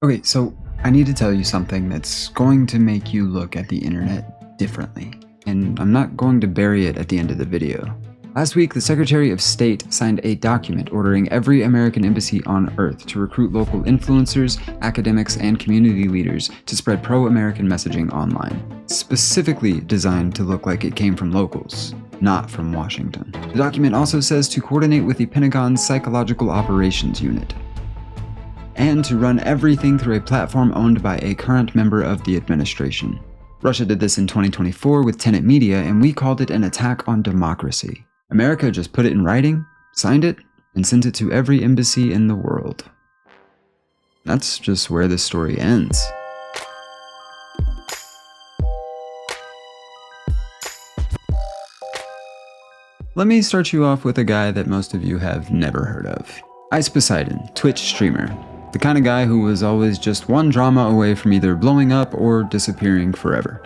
Okay, so I need to tell you something that's going to make you look at the internet differently, and I'm not going to bury it at the end of the video. Last week, the Secretary of State signed a document ordering every American embassy on Earth to recruit local influencers, academics, and community leaders to spread pro-American messaging online, specifically designed to look like it came from locals, not from Washington. The document also says to coordinate with the Pentagon's Psychological Operations Unit, and to run everything through a platform owned by a current member of the administration. Russia did this in 2024 with Tenet Media, and we called it an attack on democracy. America just put it in writing, signed it, and sent it to every embassy in the world. That's just where this story ends. Let me start you off with a guy that most of you have never heard of. Ice Poseidon, Twitch streamer. The kind of guy who was always just one drama away from either blowing up or disappearing forever.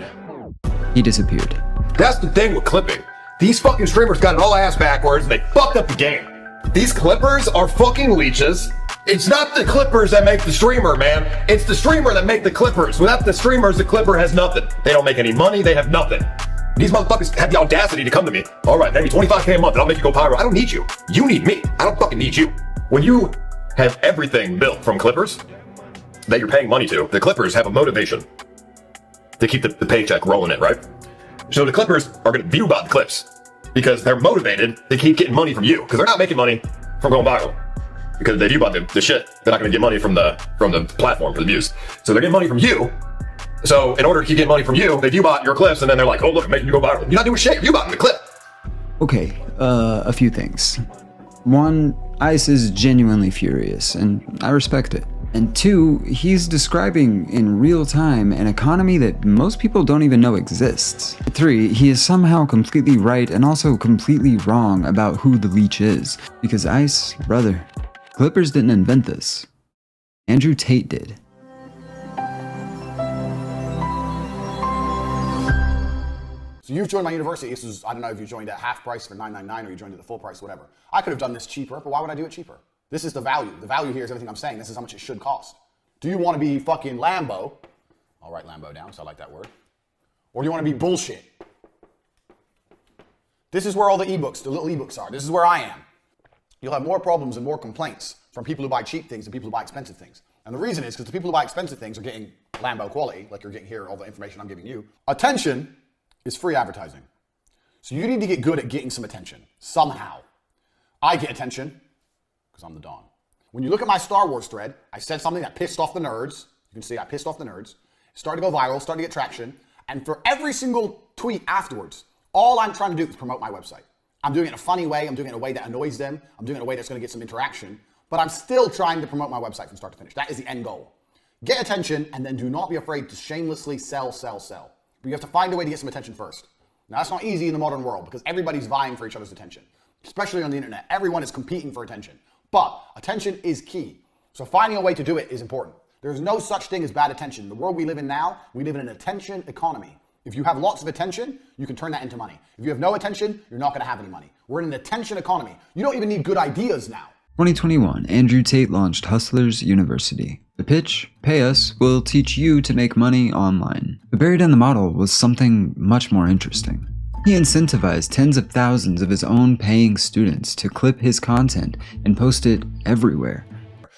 He disappeared. That's the thing with clipping. These fucking streamers got it all ass backwards and they fucked up the game. These clippers are fucking leeches. It's not the clippers that make the streamer, man. It's the streamer that make the clippers. Without the streamers, the clipper has nothing. They don't make any money, they have nothing. These motherfuckers have the audacity to come to me. All right, maybe 25K a month and I'll make you go viral. I don't need you. You need me. I don't fucking need you. When you have everything built from clippers that you're paying money to, the clippers have a motivation to keep the paycheck rolling in, right? So the clippers are going to view bot the clips because they're motivated to keep getting money from you because they're not making money from going viral because if they view bot the shit, they're not going to get money from the platform for the views. So they're getting money from you. So in order to keep getting money from you, they view bot your clips and then they're like, oh look, I'm making you go viral. You're not doing shit, you're view botting the clip. Okay, a few things. One, Ice is genuinely furious, and I respect it. And two, he's describing in real time an economy that most people don't even know exists. Three, he is somehow completely right and also completely wrong about who the leech is. Because Ice, brother, Clippers didn't invent this. Andrew Tate did. So you've joined my university. This is, I don't know if you joined at half price for $9.99 or you joined at the full price, whatever. I could have done this cheaper, but why would I do it cheaper? This is the value. The value here is everything I'm saying. This is how much it should cost. Do you want to be fucking Lambo? I'll write Lambo down, so I like that word. Or do you want to be bullshit? This is where all the ebooks, the little ebooks are. This is where I am. You'll have more problems and more complaints from people who buy cheap things than people who buy expensive things. And the reason is because the people who buy expensive things are getting Lambo quality, like you're getting here, all the information I'm giving you. Attention is free advertising. So you need to get good at getting some attention, somehow. I get attention because I'm the Don. When you look at my Star Wars thread, I said something that pissed off the nerds. You can see I pissed off the nerds. It started to go viral, started to get traction. And for every single tweet afterwards, all I'm trying to do is promote my website. I'm doing it in a funny way. I'm doing it in a way that annoys them. I'm doing it in a way that's going to get some interaction. But I'm still trying to promote my website from start to finish. That is the end goal. Get attention, and then do not be afraid to shamelessly sell. But you have to find a way to get some attention first. Now, that's not easy in the modern world because everybody's vying for each other's attention, especially on the internet. Everyone is competing for attention, but attention is key. So finding a way to do it is important. There's no such thing as bad attention. The world we live in now, we live in an attention economy. If you have lots of attention, you can turn that into money. If you have no attention, you're not going to have any money. We're in an attention economy. You don't even need good ideas now. 2021, Andrew Tate launched Hustlers University. The pitch, pay us, will teach you to make money online. But buried in the model was something much more interesting. He incentivized tens of thousands of his own paying students to clip his content and post it everywhere.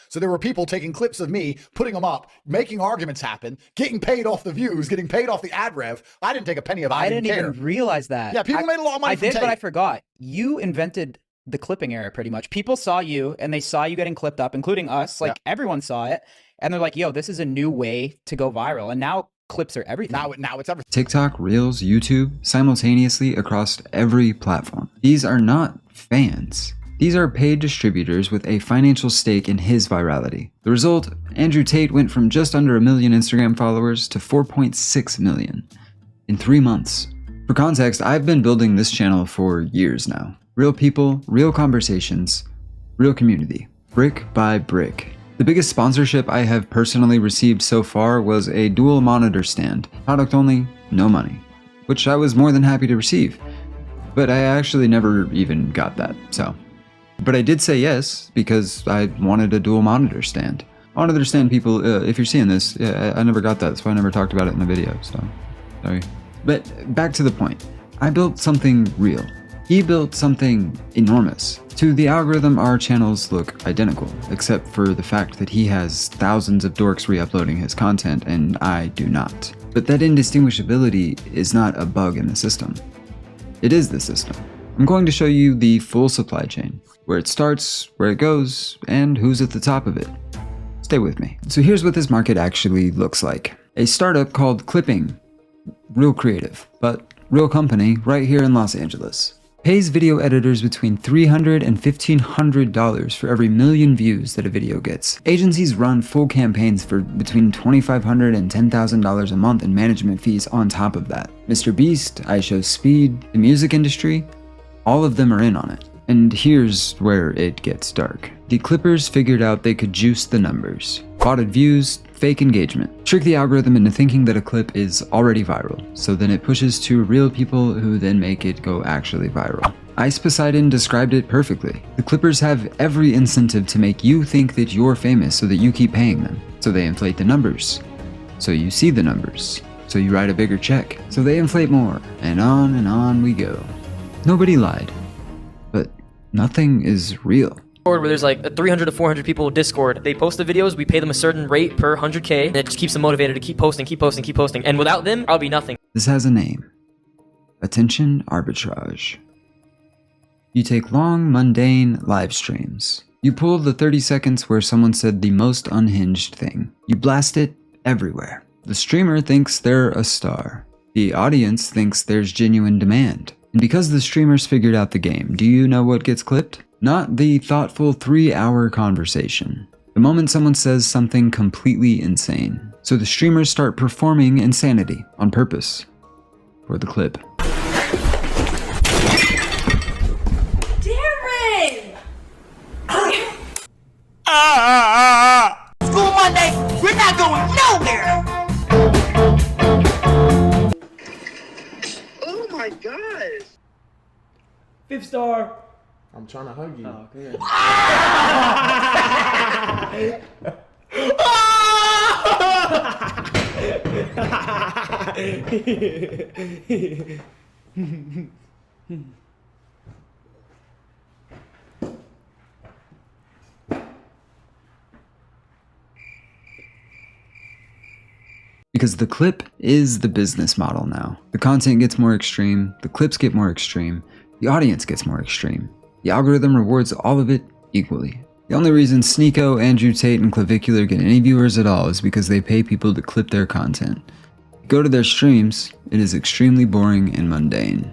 So there were people taking clips of me, putting them up, making arguments happen, getting paid off the views, getting paid off the ad rev. I didn't take a penny of it. I didn't even realize that. Yeah, people made a lot of money from Tate. Tate. But I forgot. You invented the clipping era pretty much. People saw you and they saw you getting clipped up, including us. Like everyone saw it. And they're like, yo, this is a new way to go viral. And now clips are everything. Now it's everything. TikTok, Reels, YouTube, simultaneously across every platform. These are not fans. These are paid distributors with a financial stake in his virality. The result, Andrew Tate went from just under 1 million Instagram followers to 4.6 million in 3 months. For context, I've been building this channel for years now. Real people, real conversations, real community, brick by brick. The biggest sponsorship I have personally received so far was a dual monitor stand, product only, no money, which I was more than happy to receive. But I actually never even got that, so. But I did say yes because I wanted a dual monitor stand. I want to understand people, if you're seeing this, yeah, I never got that, that's why I never talked about it in the video, so sorry. But back to the point. I built something real. He built something enormous. To the algorithm, our channels look identical, except for the fact that he has thousands of dorks re-uploading his content and I do not. But that indistinguishability is not a bug in the system. It is the system. I'm going to show you the full supply chain, where it starts, where it goes, and who's at the top of it. Stay with me. So here's what this market actually looks like. A startup called Clipping, real creative, but real company right here in Los Angeles, pays video editors between $300 and $1,500 for every million views that a video gets. Agencies run full campaigns for between $2,500 and $10,000 a month in management fees on top of that. Mr. Beast, iShowSpeed, the music industry, all of them are in on it. And here's where it gets dark. The Clippers figured out they could juice the numbers. Botted views, fake engagement. Trick the algorithm into thinking that a clip is already viral, so then it pushes to real people who then make it go actually viral. Ice Poseidon described it perfectly. The Clippers have every incentive to make you think that you're famous so that you keep paying them. So they inflate the numbers. So you see the numbers. So you write a bigger check. So they inflate more. And on we go. Nobody lied. But nothing is real. Where there's like 300 to 400 people in Discord. They post the videos, we pay them a certain rate per 100K, and it just keeps them motivated to keep posting. And without them, I'll be nothing. This has a name. Attention arbitrage. You take long, mundane live streams. You pull the 30 seconds where someone said the most unhinged thing. You blast it everywhere. The streamer thinks they're a star. The audience thinks there's genuine demand. And because the streamers figured out the game, do you know what gets clipped? Not the thoughtful 3-hour conversation. The moment someone says something completely insane. So the streamers start performing insanity on purpose. For the clip. Darren! School Monday, we're not going nowhere! Oh my god! 5 star. I'm trying to hug you. Oh, good. Because the clip is the business model now. The content gets more extreme, the clips get more extreme, the audience gets more extreme. The algorithm rewards all of it equally. The only reason Sneeko, Andrew Tate, and Clavicular get any viewers at all is because they pay people to clip their content. You go to their streams, it is extremely boring and mundane.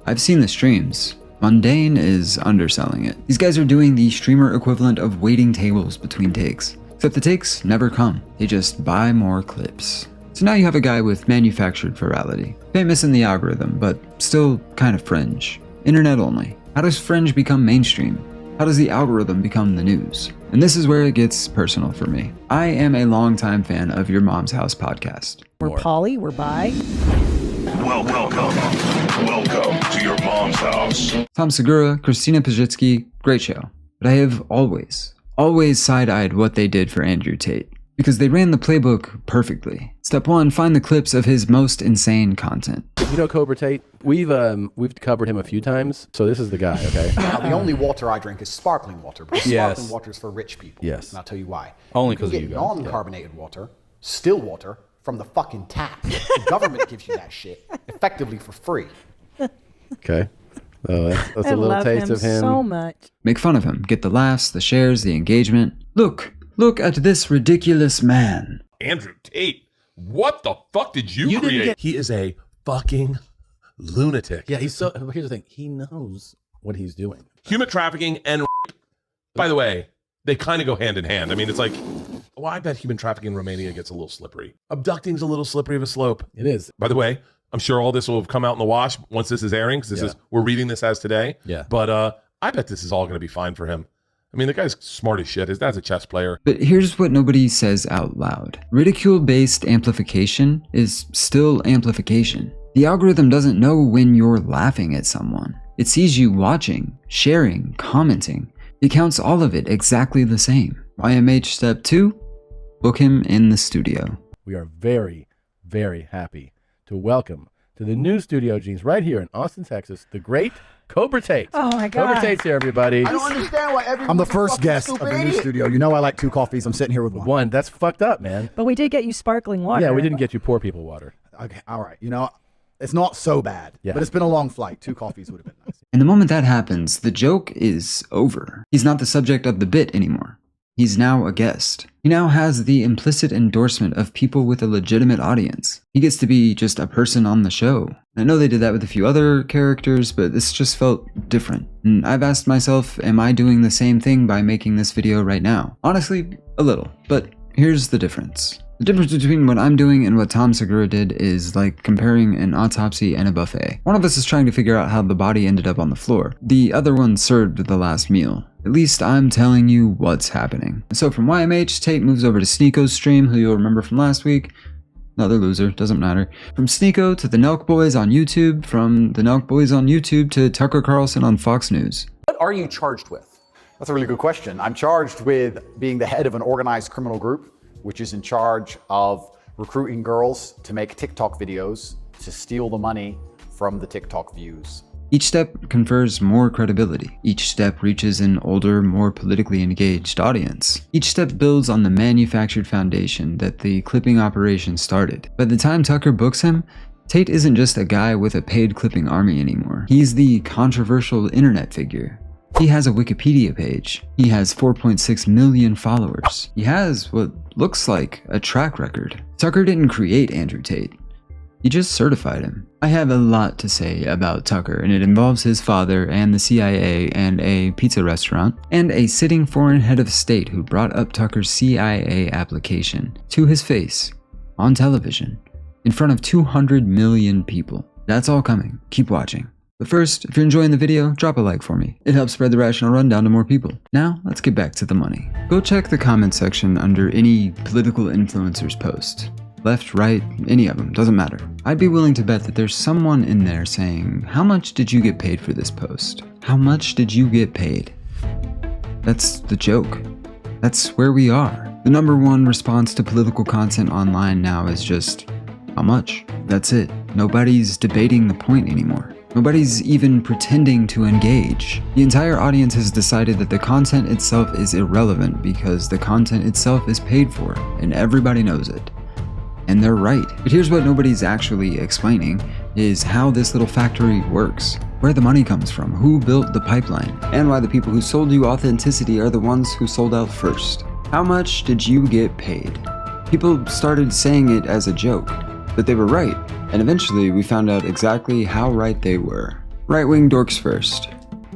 I've seen the streams. Mundane is underselling it. These guys are doing the streamer equivalent of waiting tables between takes. Except the takes never come. They just buy more clips. So now you have a guy with manufactured virality. Famous in the algorithm, but still kind of fringe. Internet only. How does fringe become mainstream? How does the algorithm become the news? And this is where it gets personal for me. I am a longtime fan of Your Mom's House podcast. We're poly, we're bi. Welcome to Your Mom's House. Tom Segura, Christina Pajitsky, great show. But I have always side-eyed what they did for Andrew Tate. Because they ran the playbook perfectly. Step 1, find the clips of his most insane content. You know Cobra Tate? We've covered him a few times, so this is the guy, okay? Now, the only water I drink is sparkling water, because sparkling water is for rich people. Yes. And I'll tell you why. Only because because you of get you guys. non-carbonated water, still water, from the fucking tap. The government gives you that shit, effectively for free. Okay. So that's a little taste of him. So much. Make fun of him. Get the laughs, the shares, the engagement. Look at this ridiculous man. Andrew Tate, what the fuck did you create? He is a fucking lunatic. Yeah, here's the thing. He knows what he's doing. Human trafficking and rape. By the way, they kind of go hand in hand. I mean, it's like, well, I bet human trafficking in Romania gets a little slippery. Abducting's a little slippery of a slope. It is. By the way, I'm sure all this will have come out in the wash once this is airing, because we're reading this as today. Yeah. But I bet this is all going to be fine for him. I mean, the guy's smart as shit. His dad's a chess player. But here's what nobody says out loud. Ridicule-based amplification is still amplification. The algorithm doesn't know when you're laughing at someone. It sees you watching, sharing, commenting. It counts all of it exactly the same. YMH step 2, Book him in the studio. We are very, very happy to welcome to the new studio, Jeans, right here in Austin, Texas, the great Cobra Tate. Oh my God. Cobra Tate's here, everybody. I don't understand why everyone. I'm the first guest of the new studio. You know I like 2 coffees. I'm sitting here with one. That's fucked up, man. But we did get you sparkling water. Yeah, we didn't get you poor people water. Okay, all right. You know, it's not so bad. Yeah. But it's been a long flight. 2 coffees would have been nice. And the moment that happens, the joke is over. He's not the subject of the bit anymore. He's now a guest. He now has the implicit endorsement of people with a legitimate audience. He gets to be just a person on the show. I know they did that with a few other characters, but this just felt different. And I've asked myself, am I doing the same thing by making this video right now? Honestly, a little. But here's the difference. The difference between what I'm doing and what Tom Segura did is like comparing an autopsy and a buffet. One of us is trying to figure out how the body ended up on the floor. The other one served the last meal. At least I'm telling you what's happening. So from YMH, Tate moves over to Sneeko's stream, who you'll remember from last week. Another loser, doesn't matter. From Sneeko to the Nelk Boys on YouTube, from the Nelk Boys on YouTube to Tucker Carlson on Fox News. What are you charged with? That's a really good question. I'm charged with being the head of an organized criminal group, which is in charge of recruiting girls to make TikTok videos to steal the money from the TikTok views. Each step confers more credibility. Each step reaches an older, more politically engaged audience. Each step builds on the manufactured foundation that the clipping operation started. By the time Tucker books him, Tate isn't just a guy with a paid clipping army anymore. He's the controversial internet figure. He has a Wikipedia page. He has 4.6 million followers. He has what looks like a track record. Tucker didn't create Andrew Tate. He just certified him. I have a lot to say about Tucker, and it involves his father and the CIA and a pizza restaurant, and a sitting foreign head of state who brought up Tucker's CIA application to his face on television in front of 200 million people. That's all coming. Keep watching. But first, if you're enjoying the video, drop a like for me. It helps spread the Rational Rundown to more people. Now, let's get back to the money. Go check the comment section under any political influencer's post. Left, right, any of them, doesn't matter. I'd be willing to bet that there's someone in there saying, how much did you get paid for this post? How much did you get paid? That's the joke. That's where we are. The #1 response to political content online now is just, how much? That's it. Nobody's debating the point anymore. Nobody's even pretending to engage. The entire audience has decided that the content itself is irrelevant because the content itself is paid for, and everybody knows it. And they're right. But here's what nobody's actually explaining, is how this little factory works, where the money comes from, who built the pipeline, and why the people who sold you authenticity are the ones who sold out first. How much did you get paid? People started saying it as a joke, but they were right, and eventually we found out exactly how right they were. Right-wing dorks first.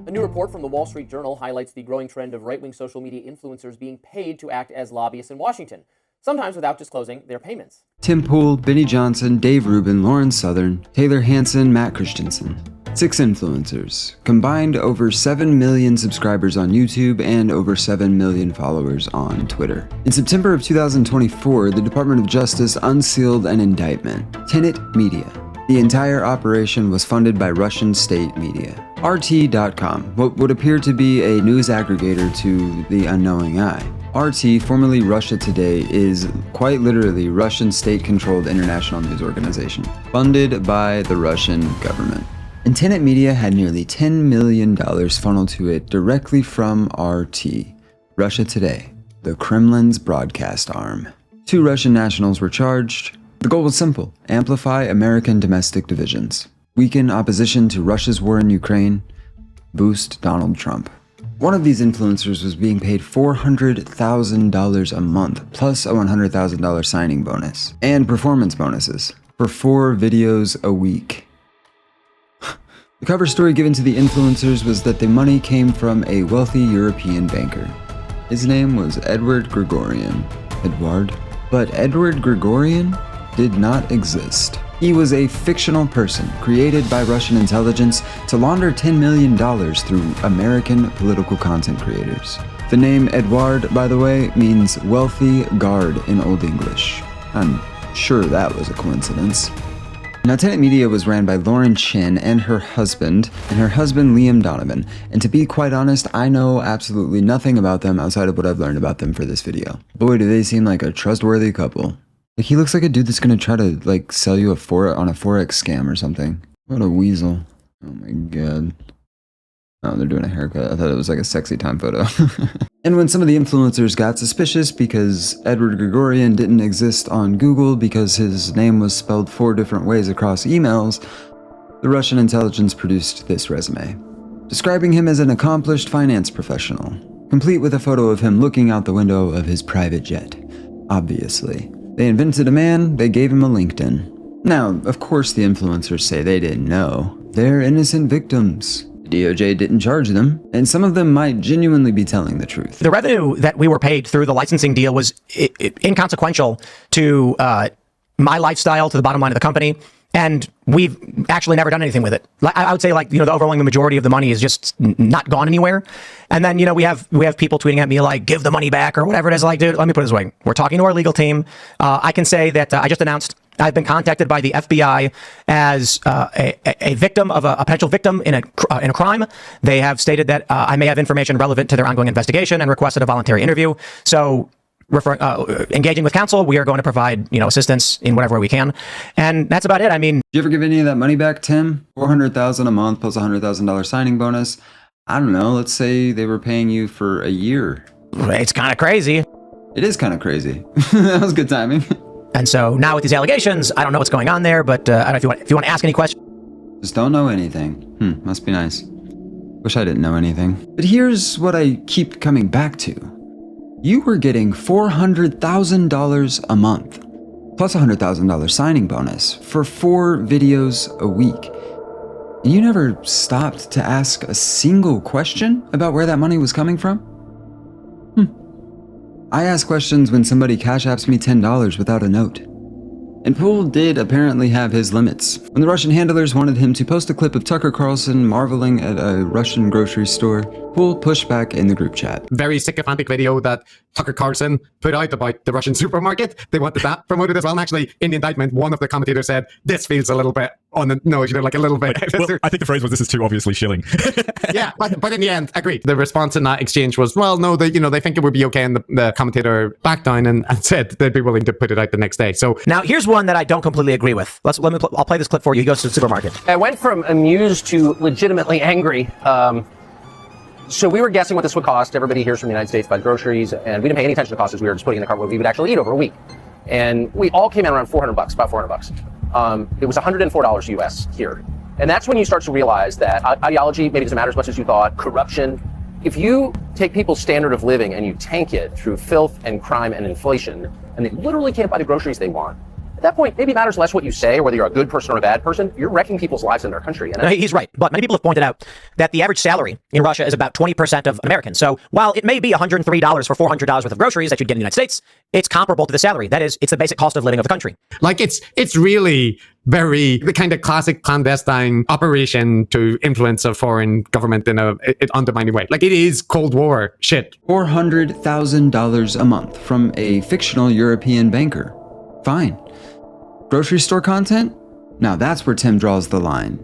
A new report from the Wall Street Journal highlights the growing trend of right-wing social media influencers being paid to act as lobbyists in Washington, sometimes without disclosing their payments. Tim Pool, Benny Johnson, Dave Rubin, Lauren Southern, Taylor Hanson, Matt Christensen. 6 influencers. Combined over 7 million subscribers on YouTube and over 7 million followers on Twitter. In September of 2024, the Department of Justice unsealed an indictment. Tenet Media. The entire operation was funded by Russian state media. RT.com, what would appear to be a news aggregator to the unknowing eye. RT, formerly Russia Today, is quite literally Russian state-controlled international news organization, funded by the Russian government. And Tenet Media had nearly $10 million funneled to it directly from RT, Russia Today, the Kremlin's broadcast arm. 2 Russian nationals were charged. The goal was simple: amplify American domestic divisions, weaken opposition to Russia's war in Ukraine, boost Donald Trump. One of these influencers was being paid $400,000 a month, plus a $100,000 signing bonus, and performance bonuses, for 4 videos a week. The cover story given to the influencers was that the money came from a wealthy European banker. His name was Edward Grigorian. Edward? But Edward Grigorian did not exist. He was a fictional person created by Russian intelligence to launder $10 million through American political content creators. The name Edward, by the way, means wealthy guard in Old English. I'm sure that was a coincidence. Now, Tate Media was ran by Lauren Chin and her husband Liam Donovan, and to be quite honest, I know absolutely nothing about them outside of what I've learned about them for this video. Boy, do they seem like a trustworthy couple. Like, he looks like a dude that's gonna try to, like, sell you on a Forex scam or something. What a weasel. Oh my god. Oh, they're doing a haircut. I thought it was like a sexy time photo. And when some of the influencers got suspicious because Edward Gregorian didn't exist on Google because his name was spelled 4 different ways across emails, the Russian intelligence produced this resume, describing him as an accomplished finance professional, complete with a photo of him looking out the window of his private jet. Obviously. They invented a man, they gave him a LinkedIn. Now, of course the influencers say they didn't know. They're innocent victims. DOJ didn't charge them, and some of them might genuinely be telling the truth. The revenue that we were paid through the licensing deal was inconsequential to my lifestyle, to the bottom line of the company, and we've actually never done anything with it. I would say, like, the overwhelming majority of the money is just not gone anywhere. And then, we have people tweeting at me like, give the money back or whatever it is. Like, dude, let me put it this way. We're talking to our legal team. I can say that I just announced I've been contacted by the FBI as a victim of a potential victim in a crime. They have stated that I may have information relevant to their ongoing investigation and requested a voluntary interview. So, engaging with counsel, we are going to provide assistance in whatever way we can, and that's about it. I mean, did you ever give any of that money back, Tim? $400,000 a month plus $100,000 signing bonus. I don't know. Let's say they were paying you for a year. It's kind of crazy. It is kind of crazy. That was good timing. And so now with these allegations, I don't know what's going on there, but I don't know if you want to ask any questions. Just don't know anything. Must be nice. Wish I didn't know anything. But here's what I keep coming back to. You were getting $400,000 a month, plus $100,000 signing bonus for 4 videos a week. And you never stopped to ask a single question about where that money was coming from? I ask questions when somebody cash apps me $10 without a note. And Poole did apparently have his limits. When the Russian handlers wanted him to post a clip of Tucker Carlson marveling at a Russian grocery store, Poole pushed back in the group chat. Very sycophantic video that Tucker Carlson put out about the Russian supermarket. They wanted that promoted as well. And actually, in the indictment, one of the commentators said, this feels a little bit on the nose, like a little bit. Well, I think the phrase was, this is too obviously shilling. Yeah, but in the end, agreed. The response in that exchange was, well, no, they think it would be okay. And the commentator backed down and said they'd be willing to put it out the next day. So now here's one that I don't completely agree with. I'll play this clip for you. He goes to the supermarket. I went from amused to legitimately angry. So we were guessing what this would cost. Everybody hears from the United States about groceries, and we didn't pay any attention to costs as we were just putting in the cart what we would actually eat over a week. And we all came in around $400, about $400. It was $104 US here. And that's when you start to realize that ideology maybe doesn't matter as much as you thought, corruption. If you take people's standard of living and you tank it through filth and crime and inflation, and they literally can't buy the groceries they want, at that point, maybe it matters less what you say or whether you're a good person or a bad person. You're wrecking people's lives in their country. And he's right. But many people have pointed out that the average salary in Russia is about 20% of Americans. So while it may be $103 for $400 worth of groceries that you'd get in the United States, it's comparable to the salary. That is, it's the basic cost of living of the country. Like it's really very the kind of classic clandestine operation to influence a foreign government in an undermining way. Like it is Cold War shit. $400,000 a month from a fictional European banker. Fine. Grocery store content? Now that's where Tim draws the line.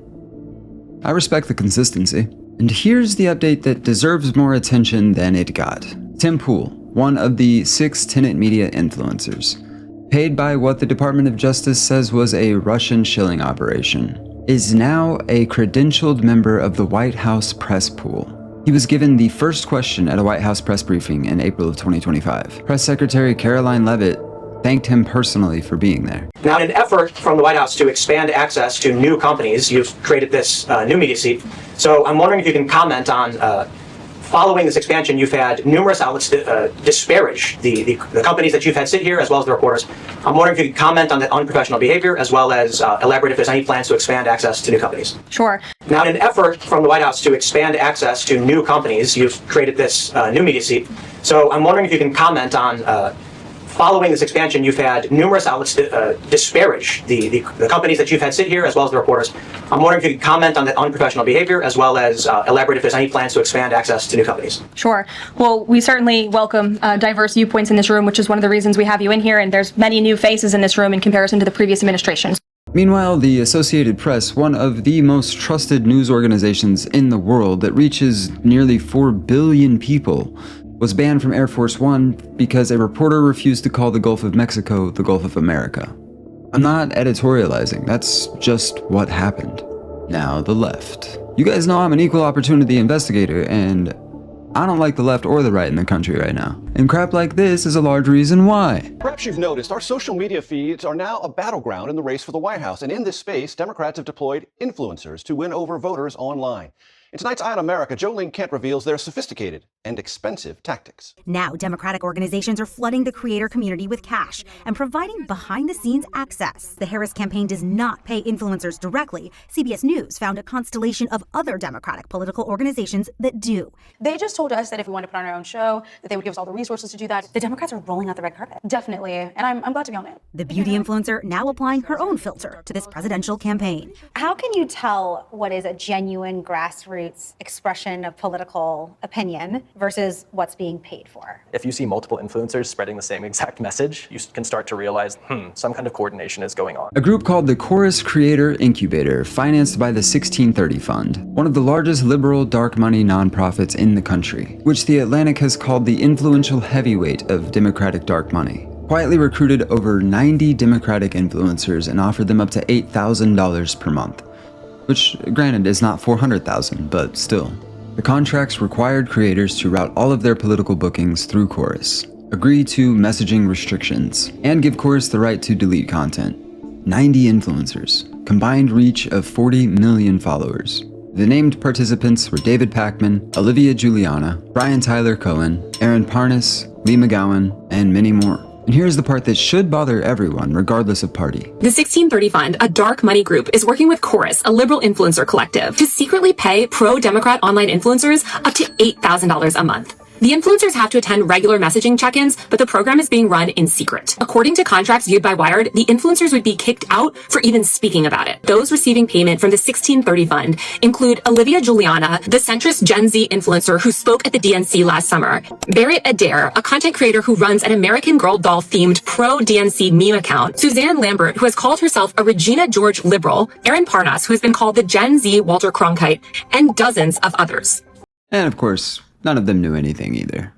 I respect the consistency. And here's the update that deserves more attention than it got. Tim Poole, one of the 6 Tate Media influencers, paid by what the Department of Justice says was a Russian shilling operation, is now a credentialed member of the White House press pool. He was given the first question at a White House press briefing in April of 2025. Press Secretary Caroline Leavitt thanked him personally for being there. Now, in an effort from the White House to expand access to new companies, you've created this new media seat. So I'm wondering if you can comment on, following this expansion, you've had numerous outlets disparage the companies that you've had sit here, as well as the reporters. I'm wondering if you can comment on that unprofessional behavior, as well as elaborate if there's any plans to expand access to new companies. Sure. Now, in an effort from the White House to expand access to new companies, you've created this new media seat. So I'm wondering if you can comment on, following this expansion, you've had numerous outlets disparage the companies that you've had sit here, as well as the reporters. I'm wondering if you could comment on that unprofessional behavior, as well as elaborate if there's any plans to expand access to new companies. Sure. Well, we certainly welcome diverse viewpoints in this room, which is one of the reasons we have you in here, and there's many new faces in this room in comparison to the previous administrations. Meanwhile, the Associated Press, one of the most trusted news organizations in the world that reaches nearly 4 billion people, was banned from Air Force One because a reporter refused to call the Gulf of Mexico the Gulf of America. I'm not editorializing, that's just what happened. Now, the left. You guys know I'm an equal opportunity investigator, and I don't like the left or the right in the country right now. And crap like this is a large reason why. Perhaps you've noticed our social media feeds are now a battleground in the race for the White House. And in this space, Democrats have deployed influencers to win over voters online. In tonight's Eye on America, Joe Lynn Kent reveals their sophisticated and expensive tactics. Now, Democratic organizations are flooding the creator community with cash and providing behind-the-scenes access. The Harris campaign does not pay influencers directly. CBS News found a constellation of other Democratic political organizations that do. They just told us that if we wanted to put on our own show, that they would give us all the resources to do that. The Democrats are rolling out the red carpet. Definitely. And I'm glad to be on it. The beauty influencer now applying her own filter to this presidential campaign. How can you tell what is a genuine grassroots expression of political opinion versus what's being paid for? If you see multiple influencers spreading the same exact message, you can start to realize, some kind of coordination is going on. A group called the Chorus Creator Incubator, financed by the 1630 Fund, one of the largest liberal dark money nonprofits in the country, which The Atlantic has called the influential heavyweight of Democratic dark money, quietly recruited over 90 Democratic influencers and offered them up to $8,000 per month. Which, granted, is not $400,000, but still. The contracts required creators to route all of their political bookings through Chorus, agree to messaging restrictions, and give Chorus the right to delete content. 90 influencers, combined reach of 40 million followers. The named participants were David Pakman, Olivia Juliana, Brian Tyler Cohen, Aaron Parnas, Lee McGowan, and many more. And here's the part that should bother everyone, regardless of party. The 1630 Fund, a dark money group, is working with Chorus, a liberal influencer collective, to secretly pay pro-Democrat online influencers up to $8,000 a month. The influencers have to attend regular messaging check-ins, but the program is being run in secret. According to contracts viewed by Wired, the influencers would be kicked out for even speaking about it. Those receiving payment from the 1630 Fund include Olivia Juliana, the centrist Gen Z influencer who spoke at the DNC last summer, Barrett Adair, a content creator who runs an American Girl doll themed pro-DNC meme account, Suzanne Lambert, who has called herself a Regina George liberal, Aaron Parnas, who has been called the Gen Z Walter Cronkite, and dozens of others. And of course, none of them knew anything either.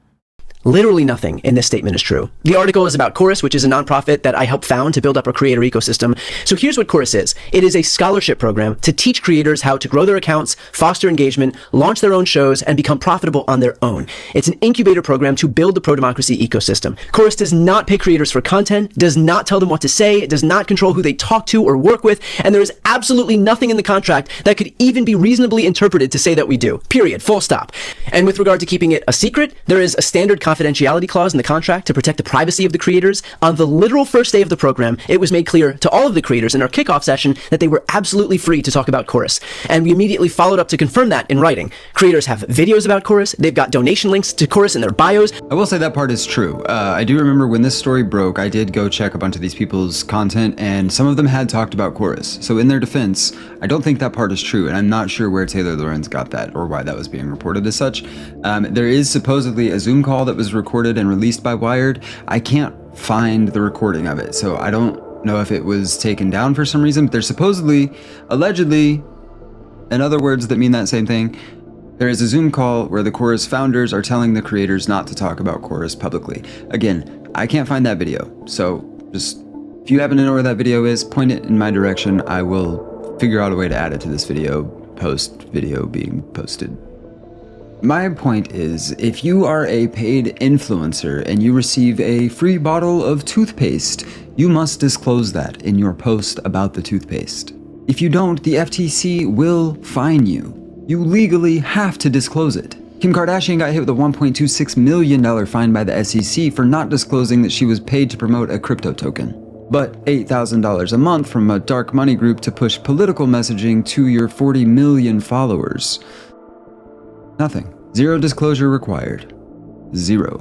Literally nothing in this statement is true. The article is about Chorus, which is a nonprofit that I helped found to build up a creator ecosystem. So here's what Chorus is. It is a scholarship program to teach creators how to grow their accounts, foster engagement, launch their own shows, and become profitable on their own. It's an incubator program to build the pro-democracy ecosystem. Chorus does not pay creators for content, does not tell them what to say, it does not control who they talk to or work with, and there is absolutely nothing in the contract that could even be reasonably interpreted to say that we do. Period. Full stop. And with regard to keeping it a secret, there is a standard confidentiality clause in the contract to protect the privacy of the creators. On the literal first day of the program, it was made clear to all of the creators in our kickoff session that they were absolutely free to talk about Chorus. And we immediately followed up to confirm that in writing. Creators have videos about Chorus, they've got donation links to Chorus in their bios. I will say that part is true. I do remember when this story broke, I did go check a bunch of these people's content, and some of them had talked about Chorus. So in their defense, I don't think that part is true, and I'm not sure where Taylor Lorenz got that or why that was being reported as such. There is supposedly a Zoom call that was recorded and released by Wired. I can't find the recording of it, so I don't know if it was taken down for some reason, but there's supposedly, allegedly, in other words that mean that same thing, there is a Zoom call where the Chorus founders are telling the creators not to talk about Chorus publicly. Again, I can't find that video, so just, if you happen to know where that video is, point it in my direction. I will figure out a way to add it to this video, post-video being posted. My point is, if you are a paid influencer and you receive a free bottle of toothpaste, you must disclose that in your post about the toothpaste. If you don't, the FTC will fine you. You legally have to disclose it. Kim Kardashian got hit with a $1.26 million fine by the SEC for not disclosing that she was paid to promote a crypto token. But $8,000 a month from a dark money group to push political messaging to your 40 million followers. Nothing. Zero disclosure required. Zero.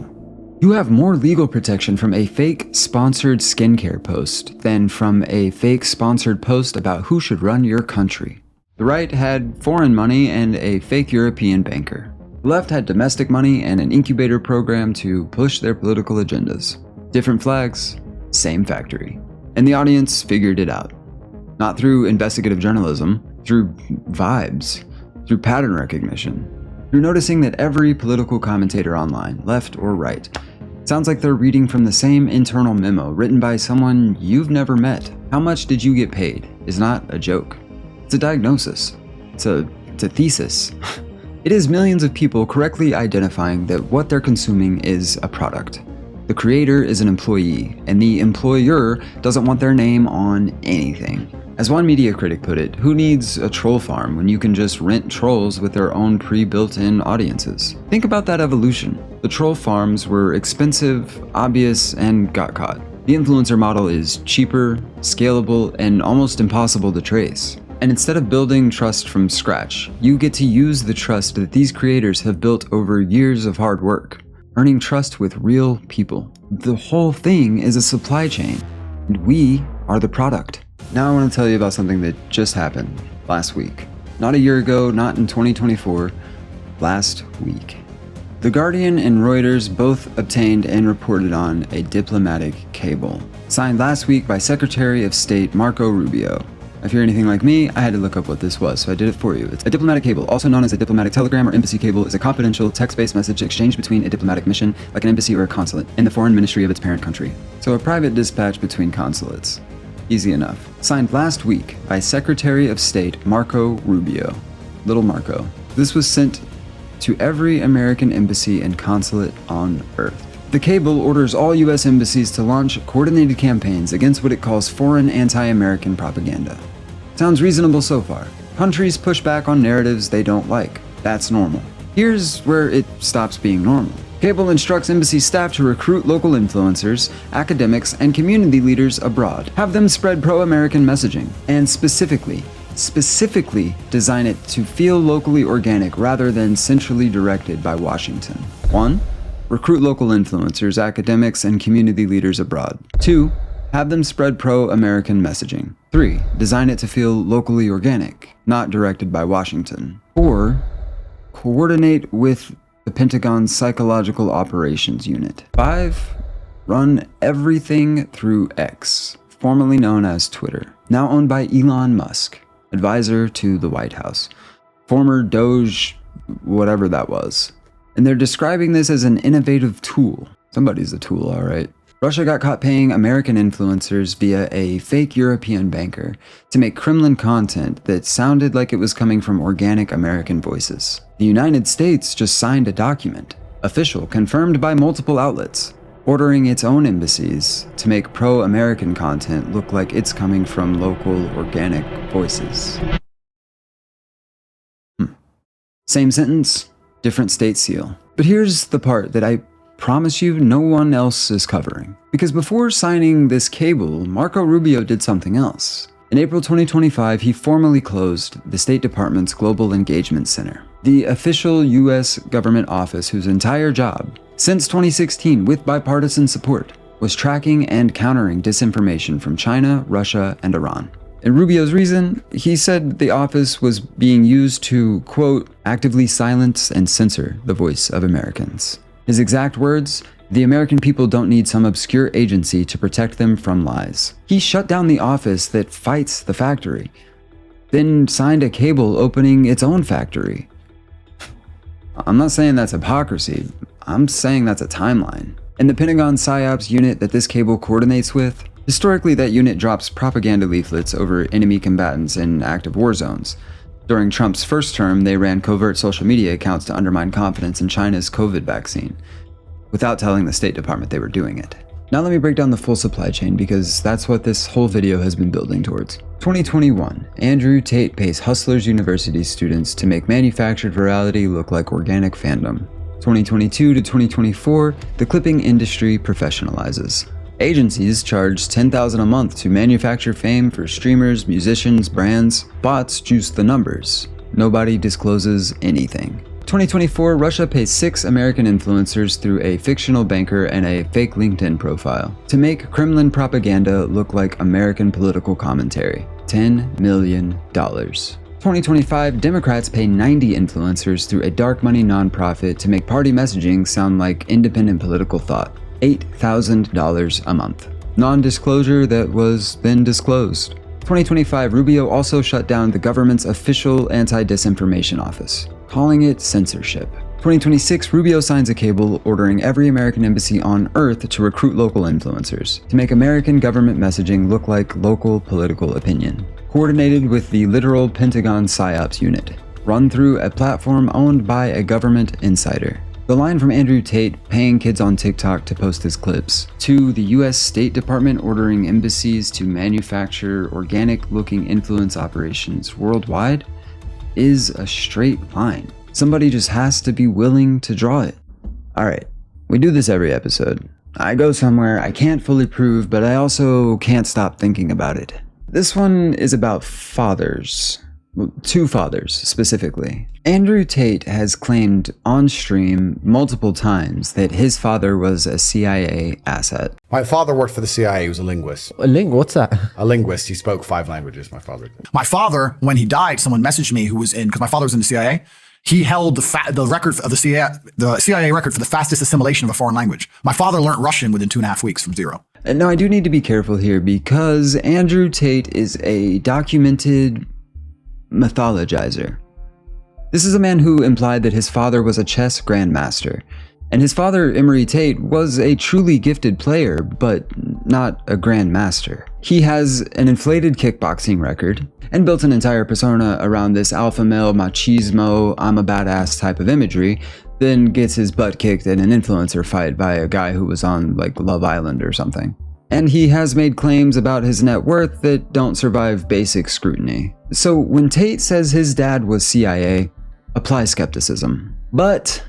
You have more legal protection from a fake sponsored skincare post than from a fake sponsored post about who should run your country. The right had foreign money and a fake European banker. The left had domestic money and an incubator program to push their political agendas. Different flags, same factory. And the audience figured it out. Not through investigative journalism, through vibes, through pattern recognition, through noticing that every political commentator online, left or right, sounds like they're reading from the same internal memo written by someone you've never met. How much did you get paid is not a joke. It's a diagnosis. It's a thesis. It is millions of people correctly identifying that what they're consuming is a product. The creator is an employee, and the employer doesn't want their name on anything. As one media critic put it, who needs a troll farm when you can just rent trolls with their own pre-built-in audiences? Think about that evolution. The troll farms were expensive, obvious, and got caught. The influencer model is cheaper, scalable, and almost impossible to trace. And instead of building trust from scratch, you get to use the trust that these creators have built over years of hard work, earning trust with real people. The whole thing is a supply chain, and we are the product. Now I want to tell you about something that just happened last week. Not a year ago, not in 2024, last week. The Guardian and Reuters both obtained and reported on a diplomatic cable, signed last week by Secretary of State Marco Rubio. If you're anything like me, I had to look up what this was, so I did it for you. It's a diplomatic cable, also known as a diplomatic telegram or embassy cable, is a confidential, text-based message exchanged between a diplomatic mission, like an embassy or a consulate, in the foreign ministry of its parent country. So a private dispatch between consulates. Easy enough. Signed last week by Secretary of State Marco Rubio. Little Marco. This was sent to every American embassy and consulate on Earth. The cable orders all U.S. embassies to launch coordinated campaigns against what it calls foreign anti-American propaganda. Sounds reasonable so far. Countries push back on narratives they don't like. That's normal. Here's where it stops being normal. Cable instructs embassy staff to recruit local influencers, academics, and community leaders abroad. Have them spread pro-American messaging, and specifically design it to feel locally organic rather than centrally directed by Washington. 1. Recruit local influencers, academics, and community leaders abroad. 2. Have them spread pro-American messaging. 3. Design it to feel locally organic, not directed by Washington. 4. Coordinate with the Pentagon's Psychological Operations Unit. 5. Run everything through X, formerly known as Twitter, now owned by Elon Musk, advisor to the White House, former Doge, whatever that was. And they're describing this as an innovative tool. Somebody's a tool, all right. Russia got caught paying American influencers via a fake European banker to make Kremlin content that sounded like it was coming from organic American voices. The United States just signed a document, official, confirmed by multiple outlets, ordering its own embassies to make pro-American content look like it's coming from local organic voices. Same sentence, different state seal. But here's the part that I promise you no one else is covering. Because before signing this cable, Marco Rubio did something else. In April 2025, he formally closed the State Department's Global Engagement Center, the official U.S. government office whose entire job, since 2016 with bipartisan support, was tracking and countering disinformation from China, Russia, and Iran. And Rubio's reason? He said the office was being used to, quote, actively silence and censor the voice of Americans. His exact words, the American people don't need some obscure agency to protect them from lies. He shut down the office that fights the factory, then signed a cable opening its own factory. I'm not saying that's hypocrisy, I'm saying that's a timeline. And the Pentagon Psyops unit that this cable coordinates with, historically that unit drops propaganda leaflets over enemy combatants in active war zones. During Trump's first term, they ran covert social media accounts to undermine confidence in China's COVID vaccine, without telling the State Department they were doing it. Now let me break down the full supply chain because that's what this whole video has been building towards. 2021, Andrew Tate pays Hustlers University students to make manufactured virality look like organic fandom. 2022 to 2024, the clipping industry professionalizes. Agencies charge $10,000 a month to manufacture fame for streamers, musicians, brands. Bots juice the numbers. Nobody discloses anything. 2024, Russia pays 6 American influencers through a fictional banker and a fake LinkedIn profile to make Kremlin propaganda look like American political commentary. $10 million. 2025, Democrats pay 90 influencers through a dark money nonprofit to make party messaging sound like independent political thought. $8,000 a month. Non-disclosure that was then disclosed. 2025, Rubio also shut down the government's official anti-disinformation office, calling it censorship. 2026, Rubio signs a cable ordering every American embassy on Earth to recruit local influencers, to make American government messaging look like local political opinion. Coordinated with the literal Pentagon Psyops unit, run through a platform owned by a government insider. The line from Andrew Tate paying kids on TikTok to post his clips, to the US State Department ordering embassies to manufacture organic-looking influence operations worldwide, is a straight line. Somebody just has to be willing to draw it. Alright, we do this every episode. I go somewhere I can't fully prove, but I also can't stop thinking about it. This one is about fathers. Well, two fathers, specifically. Andrew Tate has claimed on stream multiple times that his father was a CIA asset. My father worked for the CIA. He was a linguist. What's that? A linguist. He spoke 5 languages, my father did. My father, when he died, someone messaged me who was in, because my father was in the CIA, he held the record of the CIA record for the fastest assimilation of a foreign language. My father learned Russian within 2.5 weeks from zero. And now I do need to be careful here because Andrew Tate is a documented mythologizer. This is a man who implied that his father was a chess grandmaster, and his father, Emery Tate, was a truly gifted player, but not a grandmaster. He has an inflated kickboxing record, and built an entire persona around this alpha male machismo, I'm a badass type of imagery, then gets his butt kicked in an influencer fight by a guy who was on, like, Love Island or something. And he has made claims about his net worth that don't survive basic scrutiny. So when Tate says his dad was CIA, apply skepticism. But,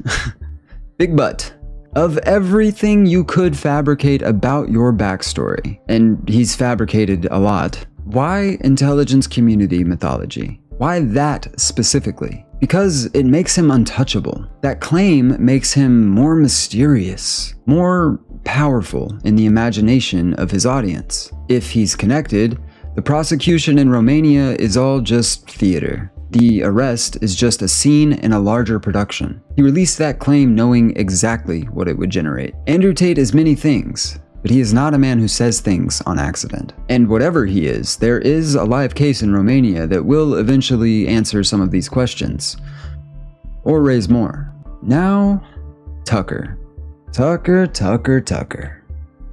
big but, of everything you could fabricate about your backstory, and he's fabricated a lot, why intelligence community mythology? Why that specifically? Because it makes him untouchable. That claim makes him more mysterious, more powerful in the imagination of his audience. If he's connected, the prosecution in Romania is all just theater. The arrest is just a scene in a larger production. He released that claim knowing exactly what it would generate. Andrew Tate is many things, but he is not a man who says things on accident. And whatever he is, there is a live case in Romania that will eventually answer some of these questions. Or raise more. Now, Tucker. Tucker.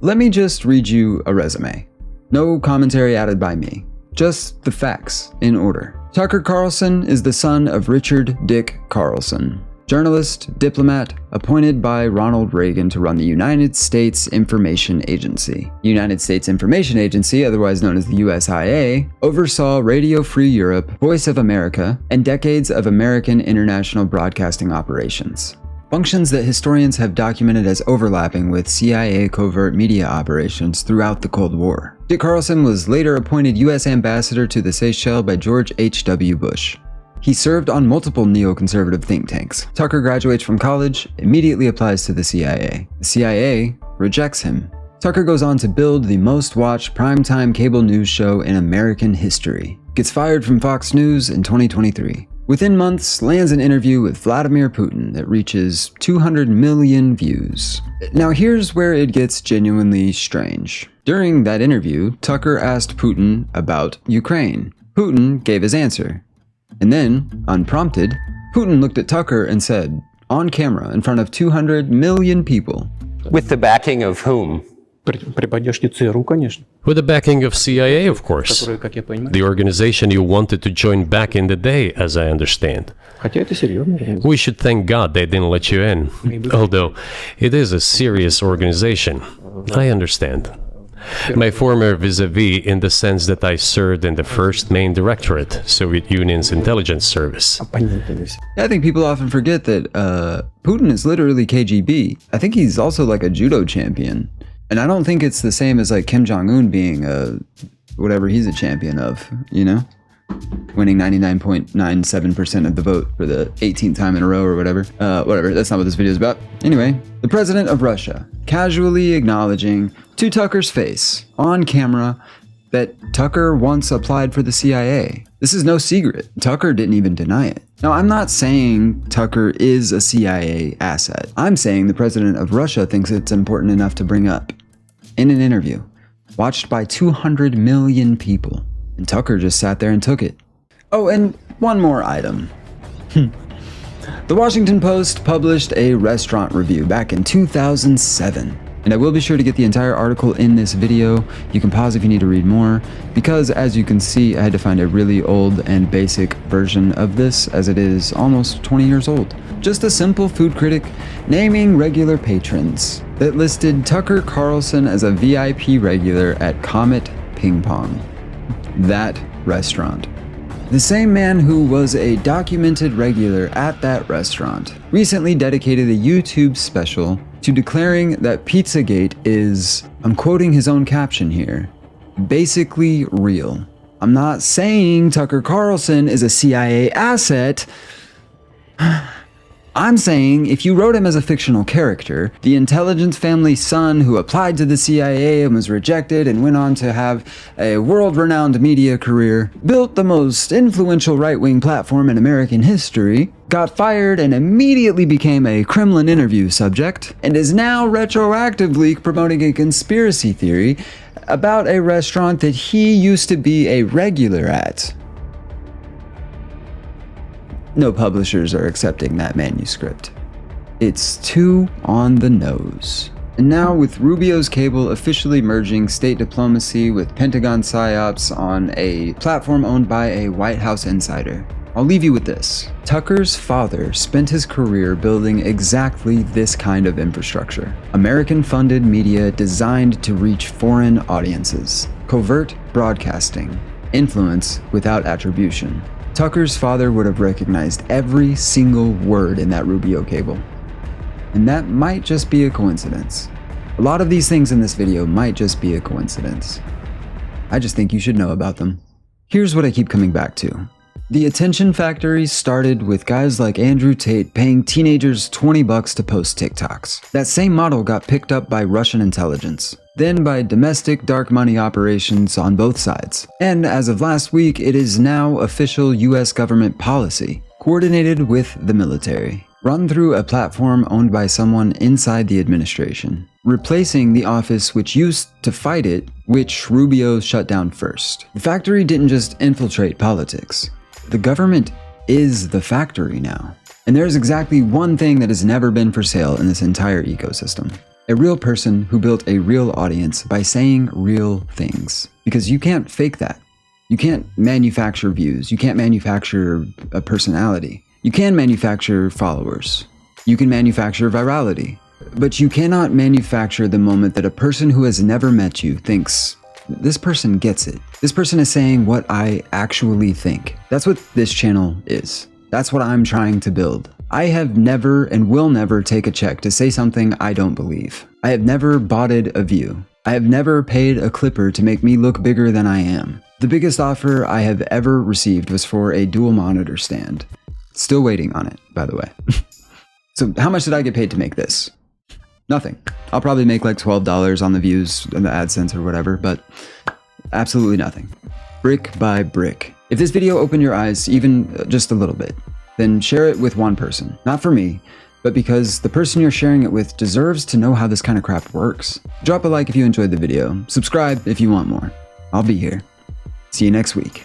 Let me just read you a resume. No commentary added by me. Just the facts in order. Tucker Carlson is the son of Richard Dick Carlson, journalist, diplomat, appointed by Ronald Reagan to run the United States Information Agency. United States Information Agency, otherwise known as the USIA, oversaw Radio Free Europe, Voice of America, and decades of American international broadcasting operations. Functions that historians have documented as overlapping with CIA covert media operations throughout the Cold War. Dick Carlson was later appointed U.S. ambassador to the Seychelles by George H.W. Bush. He served on multiple neoconservative think tanks. Tucker graduates from college, immediately applies to the CIA. The CIA rejects him. Tucker goes on to build the most watched primetime cable news show in American history. Gets fired from Fox News in 2023. Within months, lands an interview with Vladimir Putin that reaches 200 million views. Now here's where it gets genuinely strange. During that interview, Tucker asked Putin about Ukraine. Putin gave his answer. And then, unprompted, Putin looked at Tucker and said, on camera in front of 200 million people, with the backing of whom? With the backing of CIA, of course. The organization you wanted to join back in the day, as I understand. We should thank God they didn't let you in. Although, it is a serious organization. I understand. My former vis-a-vis in the sense that I served in the first main directorate, Soviet Union's intelligence service. I think people often forget that Putin is literally KGB. I think he's also like a judo champion. And I don't think it's the same as like Kim Jong-un being whatever he's a champion of, you know? Winning 99.97% of the vote for the 18th time in a row or whatever. Whatever, that's not what this video is about. Anyway, the president of Russia casually acknowledging to Tucker's face on camera that Tucker once applied for the CIA. This is no secret. Tucker didn't even deny it. Now, I'm not saying Tucker is a CIA asset. I'm saying the president of Russia thinks it's important enough to bring up in an interview watched by 200 million people. And Tucker just sat there and took it. Oh, and one more item. The Washington Post published a restaurant review back in 2007. And I will be sure to get the entire article in this video. You can pause if you need to read more, because as you can see, I had to find a really old and basic version of this, as it is almost 20 years old. Just a simple food critic naming regular patrons that listed Tucker Carlson as a VIP regular at Comet Ping Pong. That restaurant. The same man who was a documented regular at that restaurant recently dedicated a YouTube special to declaring that Pizzagate is, I'm quoting his own caption here, basically real. I'm not saying Tucker Carlson is a CIA asset. I'm saying if you wrote him as a fictional character, the intelligence family son who applied to the CIA and was rejected and went on to have a world-renowned media career, built the most influential right-wing platform in American history, got fired and immediately became a Kremlin interview subject, and is now retroactively promoting a conspiracy theory about a restaurant that he used to be a regular at. No publishers are accepting that manuscript. It's too on the nose. And now, with Rubio's cable officially merging state diplomacy with Pentagon Psyops on a platform owned by a White House insider, I'll leave you with this. Tucker's father spent his career building exactly this kind of infrastructure. American-funded media designed to reach foreign audiences. Covert broadcasting. Influence without attribution. Tucker's father would have recognized every single word in that Rubio cable. And that might just be a coincidence. A lot of these things in this video might just be a coincidence. I just think you should know about them. Here's what I keep coming back to. The attention factory started with guys like Andrew Tate paying teenagers $20 to post TikToks. That same model got picked up by Russian intelligence, then by domestic dark money operations on both sides. And as of last week, it is now official US government policy, coordinated with the military, run through a platform owned by someone inside the administration, replacing the office which used to fight it, which Rubio shut down first. The factory didn't just infiltrate politics. The government is the factory now. And there's exactly one thing that has never been for sale in this entire ecosystem. A real person who built a real audience by saying real things. Because you can't fake that. You can't manufacture views. You can't manufacture a personality. You can manufacture followers. You can manufacture virality. But you cannot manufacture the moment that a person who has never met you thinks, this person gets it. This person is saying what I actually think. That's what this channel is. That's what I'm trying to build. I have never and will never take a check to say something I don't believe. I have never botted a view. I have never paid a clipper to make me look bigger than I am. The biggest offer I have ever received was for a dual monitor stand. Still waiting on it, by the way. So how much did I get paid to make this? Nothing. I'll probably make like $12 on the views and the AdSense or whatever, but absolutely nothing. Brick by brick. If this video opened your eyes even just a little bit, then share it with one person. Not for me, but because the person you're sharing it with deserves to know how this kind of crap works. Drop a like if you enjoyed the video. Subscribe if you want more. I'll be here. See you next week.